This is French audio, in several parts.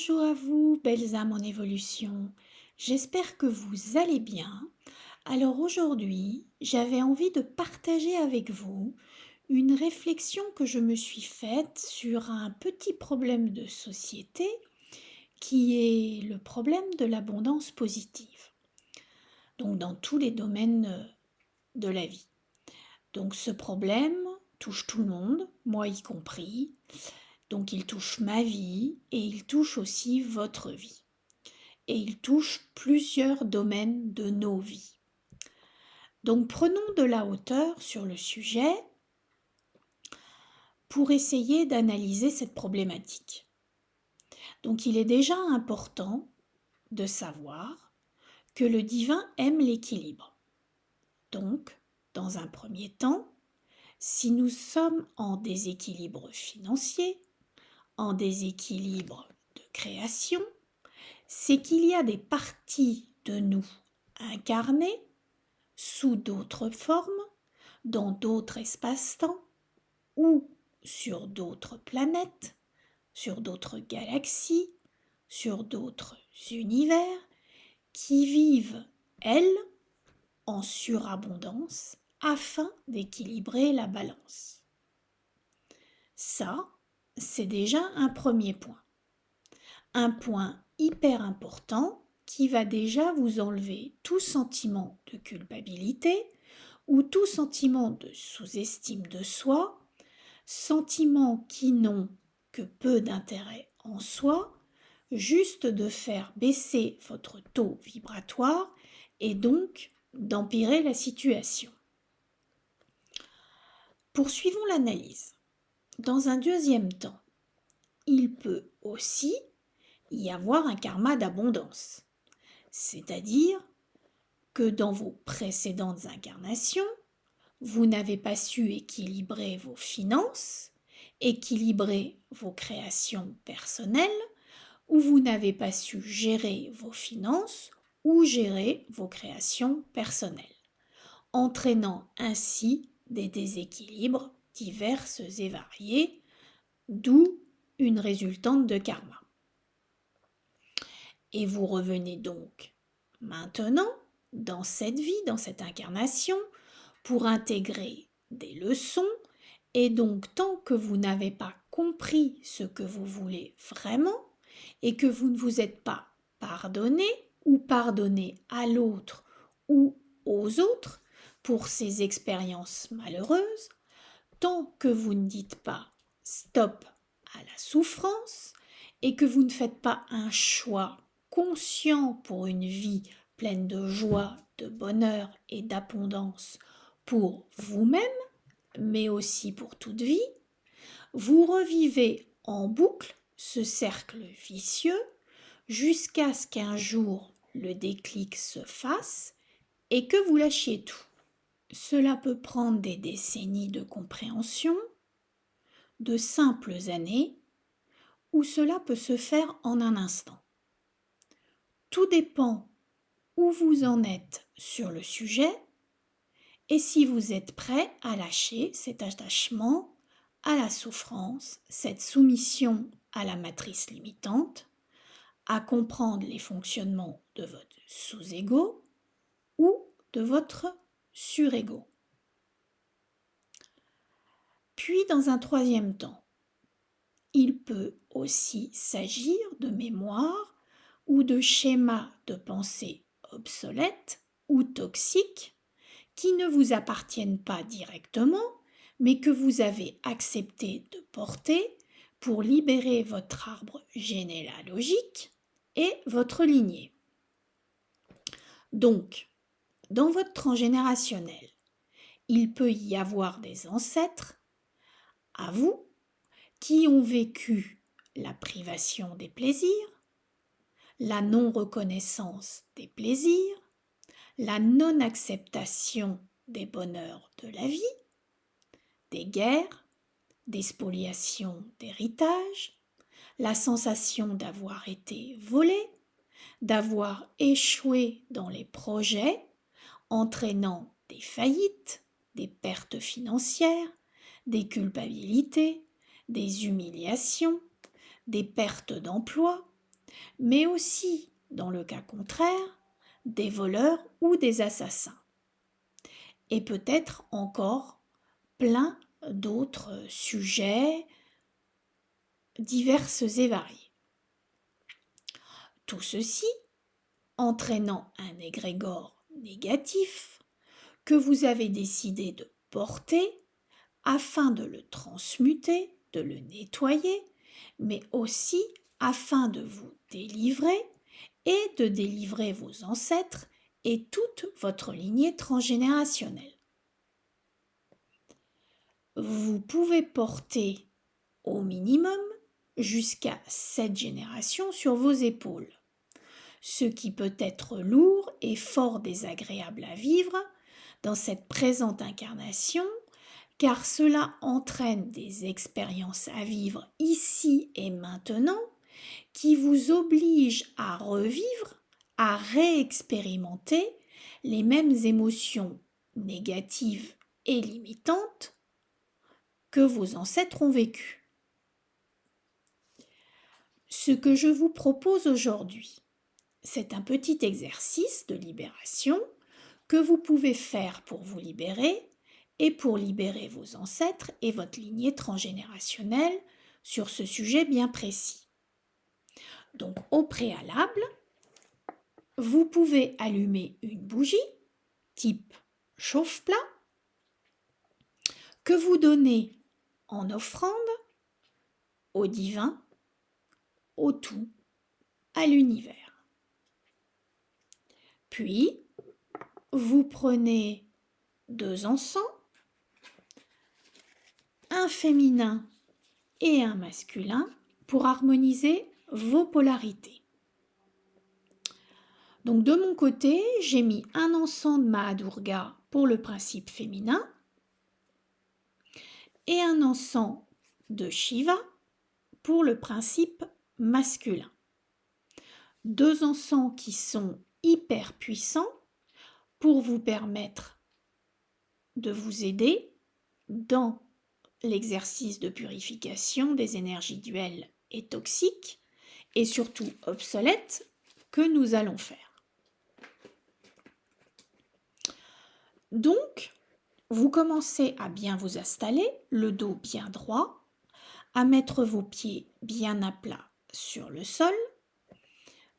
Bonjour à vous, belles âmes en évolution. J'espère que vous allez bien. Alors aujourd'hui, j'avais envie de partager avec vous une réflexion que je me suis faite sur un petit problème de société qui est le problème de l'abondance positive. Donc dans tous les domaines de la vie. Donc ce problème touche tout le monde, moi y compris. Donc il touche ma vie et il touche aussi votre vie. Et il touche plusieurs domaines de nos vies. Donc prenons de la hauteur sur le sujet pour essayer d'analyser cette problématique. Donc il est déjà important de savoir que le divin aime l'équilibre. Donc, dans un premier temps, si nous sommes en déséquilibre financier, en déséquilibre de création, c'est qu'il y a des parties de nous incarnées sous d'autres formes, dans d'autres espaces-temps ou sur d'autres planètes, sur d'autres galaxies, sur d'autres univers, qui vivent, elles, en surabondance afin d'équilibrer la balance. Ça, c'est déjà un premier point. Un point hyper important qui va déjà vous enlever tout sentiment de culpabilité ou tout sentiment de sous-estime de soi, sentiments qui n'ont que peu d'intérêt en soi, juste de faire baisser votre taux vibratoire et donc d'empirer la situation. Poursuivons l'analyse. Dans un deuxième temps, il peut aussi y avoir un karma d'abondance, c'est-à-dire que dans vos précédentes incarnations, vous n'avez pas su équilibrer vos finances, équilibrer vos créations personnelles, ou vous n'avez pas su gérer vos finances ou gérer vos créations personnelles, entraînant ainsi des déséquilibres divers et variés, d'où une résultante de karma. Et vous revenez donc maintenant dans cette vie, dans cette incarnation, pour intégrer des leçons, et donc tant que vous n'avez pas compris ce que vous voulez vraiment, et que vous ne vous êtes pas pardonné ou pardonné à l'autre ou aux autres pour ces expériences malheureuses, tant que vous ne dites pas stop à la souffrance et que vous ne faites pas un choix conscient pour une vie pleine de joie, de bonheur et d'abondance pour vous-même, mais aussi pour toute vie, vous revivez en boucle ce cercle vicieux jusqu'à ce qu'un jour le déclic se fasse et que vous lâchiez tout. Cela peut prendre des décennies de compréhension, de simples années, ou cela peut se faire en un instant. Tout dépend où vous en êtes sur le sujet et si vous êtes prêt à lâcher cet attachement à la souffrance, cette soumission à la matrice limitante, à comprendre les fonctionnements de votre sous-ego ou de votre sur-ego. Puis, dans un troisième temps, il peut aussi s'agir de mémoires ou de schémas de pensée obsolètes ou toxiques qui ne vous appartiennent pas directement, mais que vous avez accepté de porter pour libérer votre arbre généalogique et votre lignée. Donc, dans votre transgénérationnel, il peut y avoir des ancêtres à vous qui ont vécu la privation des plaisirs, la non-reconnaissance des plaisirs, la non-acceptation des bonheurs de la vie, des guerres, des spoliations d'héritage, la sensation d'avoir été volé, d'avoir échoué dans les projets, entraînant des faillites, des pertes financières, des culpabilités, des humiliations, des pertes d'emploi, mais aussi, dans le cas contraire, des voleurs ou des assassins. Et peut-être encore plein d'autres sujets divers et variés. Tout ceci entraînant un égrégore négatif que vous avez décidé de porter afin de le transmuter, de le nettoyer, mais aussi afin de vous délivrer et de délivrer vos ancêtres et toute votre lignée transgénérationnelle. Vous pouvez porter au minimum jusqu'à 7 générations sur vos épaules, ce qui peut être lourd et fort désagréable à vivre dans cette présente incarnation, car cela entraîne des expériences à vivre ici et maintenant qui vous obligent à revivre, à réexpérimenter les mêmes émotions négatives et limitantes que vos ancêtres ont vécues. Ce que je vous propose aujourd'hui, c'est un petit exercice de libération que vous pouvez faire pour vous libérer et pour libérer vos ancêtres et votre lignée transgénérationnelle sur ce sujet bien précis. Donc au préalable, vous pouvez allumer une bougie type chauffe-plat que vous donnez en offrande au divin, au tout, à l'univers. Puis, vous prenez 2 encens, un féminin et un masculin pour harmoniser vos polarités. Donc de mon côté, j'ai mis un encens de Mahadurga pour le principe féminin et un encens de Shiva pour le principe masculin. 2 encens qui sont hyper puissants pour vous permettre de vous aider dans l'exercice de purification des énergies duelles et toxiques et surtout obsolètes que nous allons faire. Donc, vous commencez à bien vous installer, le dos bien droit, à mettre vos pieds bien à plat sur le sol,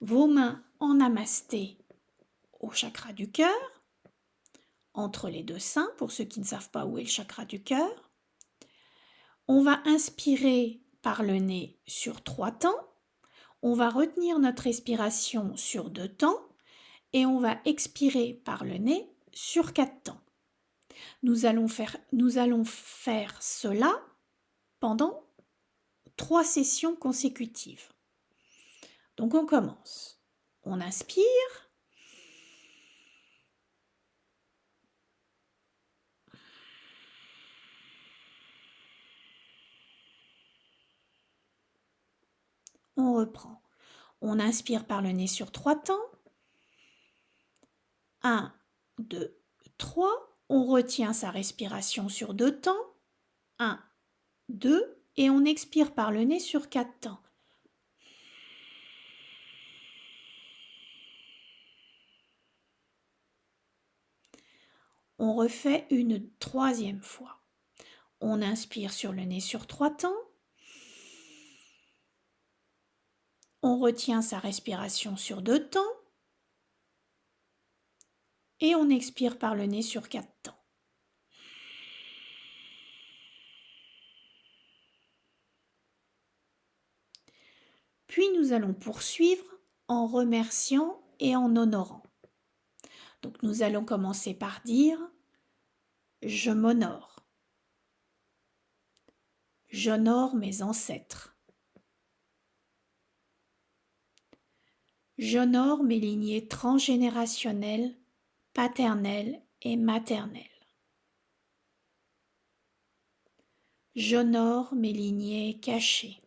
vos mains en namasté au chakra du cœur, entre les 2 seins, pour ceux qui ne savent pas où est le chakra du cœur. On va inspirer par le nez sur 3 temps, on va retenir notre respiration sur 2 temps et on va expirer par le nez sur 4 temps. Nous allons faire cela pendant 3 sessions consécutives. Donc on commence. On inspire. On reprend. On inspire par le nez sur 3 temps. 1, 2, 3. On retient sa respiration sur 2 temps. 1, 2. Et on expire par le nez sur 4 temps. On refait une 3e fois. On inspire sur le nez sur 3 temps. On retient sa respiration sur 2 temps. Et on expire par le nez sur 4 temps. Puis nous allons poursuivre en remerciant et en honorant. Donc nous allons commencer par dire « Je m'honore ». J'honore mes ancêtres. J'honore mes lignées transgénérationnelles, paternelles et maternelles. J'honore mes lignées cachées.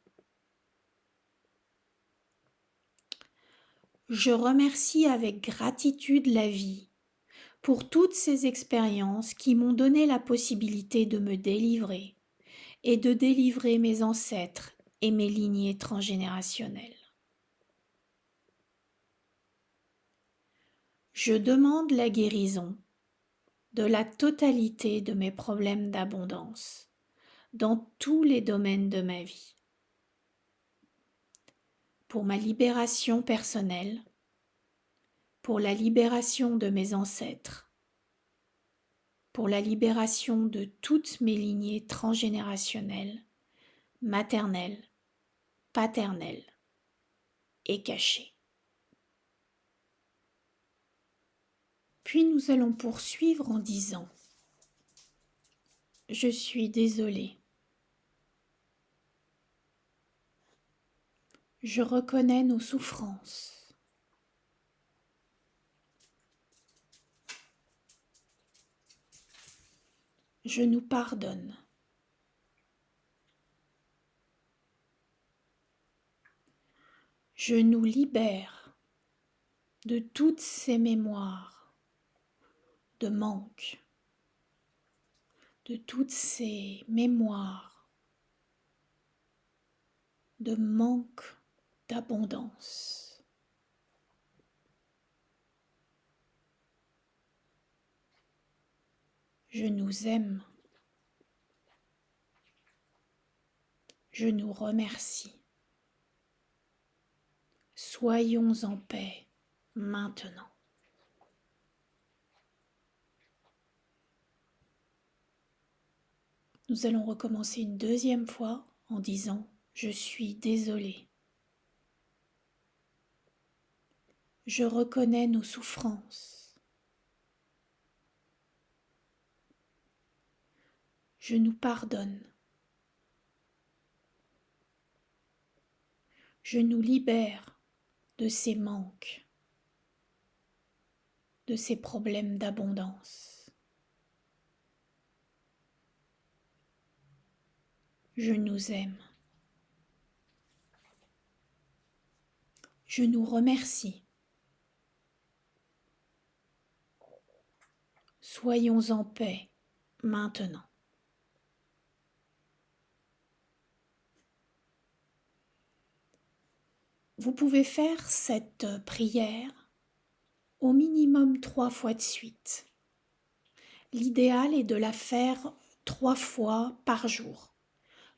Je remercie avec gratitude la vie pour toutes ces expériences qui m'ont donné la possibilité de me délivrer et de délivrer mes ancêtres et mes lignées transgénérationnelles. Je demande la guérison de la totalité de mes problèmes d'abondance dans tous les domaines de ma vie. Pour ma libération personnelle, pour la libération de mes ancêtres, pour la libération de toutes mes lignées transgénérationnelles, maternelles, paternelles et cachées. Puis nous allons poursuivre en disant « Je suis désolée. Je reconnais nos souffrances. Je nous pardonne. Je nous libère de toutes ces mémoires de manque, de toutes ces mémoires de manque d'abondance. Je nous aime. Je nous remercie. Soyons en paix maintenant. Nous allons recommencer une deuxième fois en disant « Je suis désolée. Je reconnais nos souffrances. Je nous pardonne. Je nous libère de ces manques, de ces problèmes d'abondance. Je nous aime. Je nous remercie. Soyons en paix maintenant. Vous pouvez faire cette prière au minimum 3 fois de suite. L'idéal est de la faire 3 fois par jour,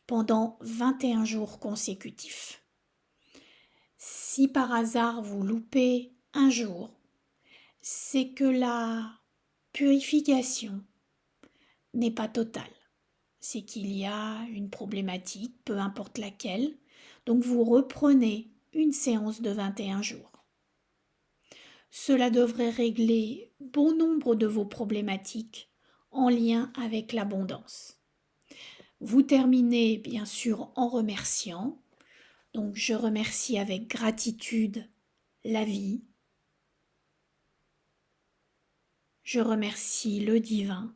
pendant 21 jours consécutifs. Si par hasard vous loupez un jour, c'est que la purification n'est pas totale. C'est qu'il y a une problématique, peu importe laquelle, donc vous reprenez une séance de 21 jours. Cela devrait régler bon nombre de vos problématiques en lien avec l'abondance. Vous terminez bien sûr en remerciant. Donc je remercie avec gratitude la vie. Je remercie le divin.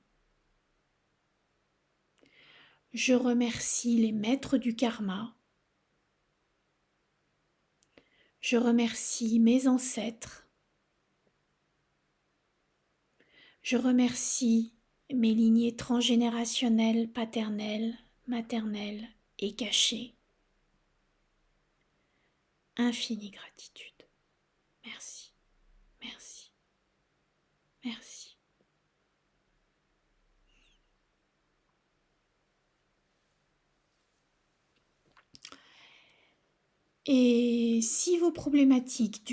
Je remercie les maîtres du karma. Je remercie mes ancêtres. Je remercie mes lignées transgénérationnelles, paternelles, maternelles et cachées. Infinie gratitude. Merci, merci, merci. Et si vos problématiques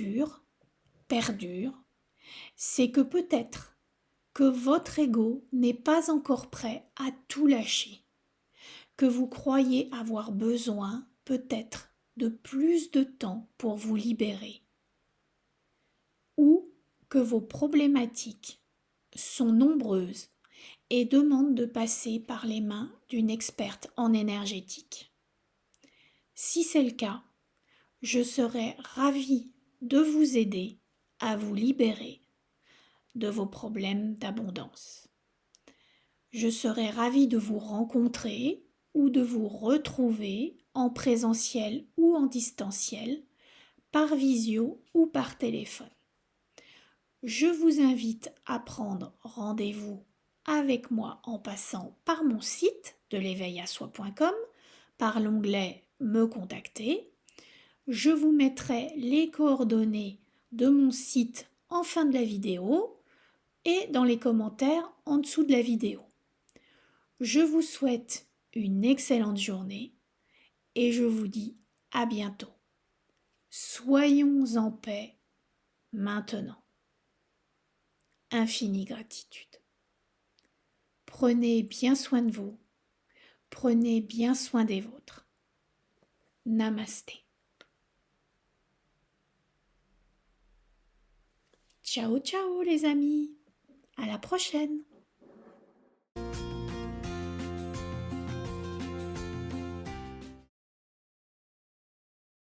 perdurent, c'est que peut-être que votre ego n'est pas encore prêt à tout lâcher, que vous croyez avoir besoin peut-être de plus de temps pour vous libérer, ou que vos problématiques sont nombreuses et demandent de passer par les mains d'une experte en énergétique. Si c'est le cas, je serai ravie de vous aider à vous libérer de vos problèmes d'abondance. Je serai ravie de vous rencontrer ou de vous retrouver en présentiel ou en distanciel, par visio ou par téléphone. Je vous invite à prendre rendez-vous avec moi en passant par mon site de l'éveil-à-soi.com, par l'onglet « Me contacter ». Je vous mettrai les coordonnées de mon site en fin de la vidéo et dans les commentaires en dessous de la vidéo. Je vous souhaite une excellente journée et je vous dis à bientôt. Soyons en paix maintenant. Infinie gratitude. Prenez bien soin de vous. Prenez bien soin des vôtres. Namasté. Ciao ciao les amis. À la prochaine.